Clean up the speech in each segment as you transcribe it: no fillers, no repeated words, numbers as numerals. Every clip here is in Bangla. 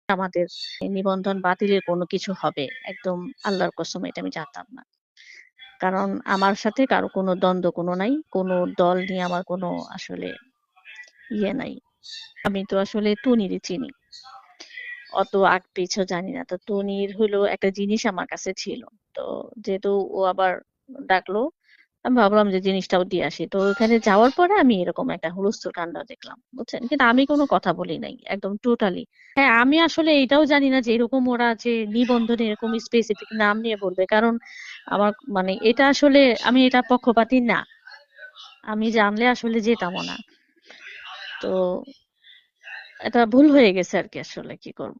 আমাদের নিবন্ধন বাতিলের কোনো কিছু হবে। একদম আল্লাহর কসম এটা আমি জানতাম না। কারণ আমার সাথে কারো কোনো দ্বন্দ্ব কোনো নাই। কোনো দল নিয়ে আমার কোনো আসলে ইয়ে নাই। আমি তো আসলে তনিরই চিনি। অত আগ পিছু জানি না। তো তনির হলো একটা জিনিস আমার কাছে ছিল। তো যেহেতু ও আবার ডাকলো, আমি ভাবলাম যে জিনিসটাও দিয়ে আসি। তো ওখানে যাওয়ার পরে আমি এরকম একটা হুলস্থুল কাণ্ড দেখলাম। বুঝছেন? কিন্তু আমি কোনো কথা বলি নাই। একদম টোটালি। হ্যাঁ, আমি আসলে এটাও জানি না যে এরকম ওরা যে নিবন্ধনে এরকম স্পেসিফিক নাম নিয়ে বলবে। কারণ আমার মানে এটা আসলে আমি এটা পক্ষপাতী না। আমি জানলে আসলে যেতামও না। তো এটা ভুল হয়ে গেছে আরকি আসলে কি করব।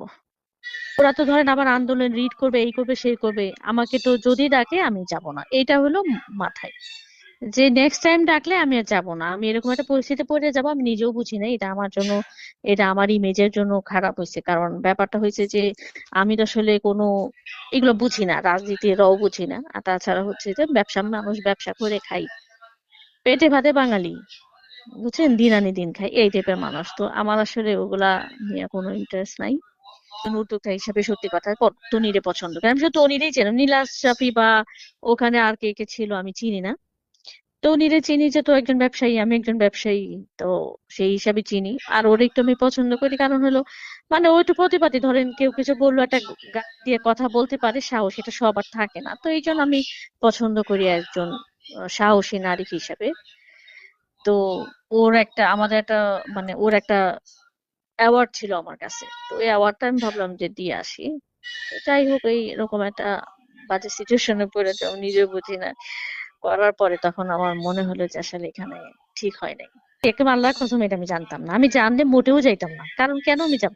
ওরা তো ধরেন আবার আন্দোলন রিড করবে, এই করবে, সেই করবে। আমাকে তো যদি ডাকে আমি যাব না। এইটা হলো মাথায়। যে নেক্সট টাইম ডাকলে আমি আর যাব না। আমি এরকম একটা পরিস্থিতিতে পড়ে যাব আমি নিজেও বুঝি নাই। এটা আমার জন্য এটা আমার ইমেজের জন্য খারাপ হইছে। কারণ ব্যাপারটা হইছে যে আমি তো আসলে কোনো এগুলো বুঝি না। রাজনীতি এরাও বুঝি না। আর তাছাড়া হচ্ছে যে মানুষ ব্যবসা করে খাই। পেটে ভাতে বাঙালি। বুঝছেন? দিন আনি দিন খাই। এই টাইপের মানুষ। তো আমার আসলে ওগুলা নিয়ে কোনো ইন্টারেস্ট নাই। উদ্যোক্তা হিসাবে সত্যি কথা তনিরে পছন্দ করি। আমি শুধু তনিরেই চিনি। নীলা আশরাফি বা ওখানে আর কে কে ছিল আমি চিনি না। তনিরে চিনি যে তো একজন ব্যবসায়ী, আমি একজন ব্যবসায়ী। তো সেই হিসাবে চিনি। আর ওর একটু আমি পছন্দ করি কারণ হলো মানে ও একটু প্রতিবাদী। ধরেন কেউ কিছু বললো একটা গায়ে দিয়ে কথা বলতে পারে সাহস এটা সবার থাকে না। তো এই জন্য আমি পছন্দ করি একজন সাহসী নারী হিসাবে। তো ওর একটা আমাদের একটা মানে ওর একটা অ্যাওয়ার্ড ছিল আমার কাছে। তো এই অ্যাওয়ার্ডটা আমি ভাবলাম যে দিয়ে আসি। তো যাই হোক এই এরকম একটা বাজে সিচুয়েশনে পড়ে যাও নিজেও বুঝি না। করার পরে তখন আমার মনে হলো যে আসলে এখানে ঠিক হয় নাই। একেবারে আল্লাহর কসম এটা আমি জানতাম না। আমি জানলে মোটেও যাইতাম না। কারণ কেন আমি যাব?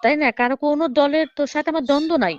তাই না? কারো কোনো দলের তো সাথে আমার দ্বন্দ্ব নাই।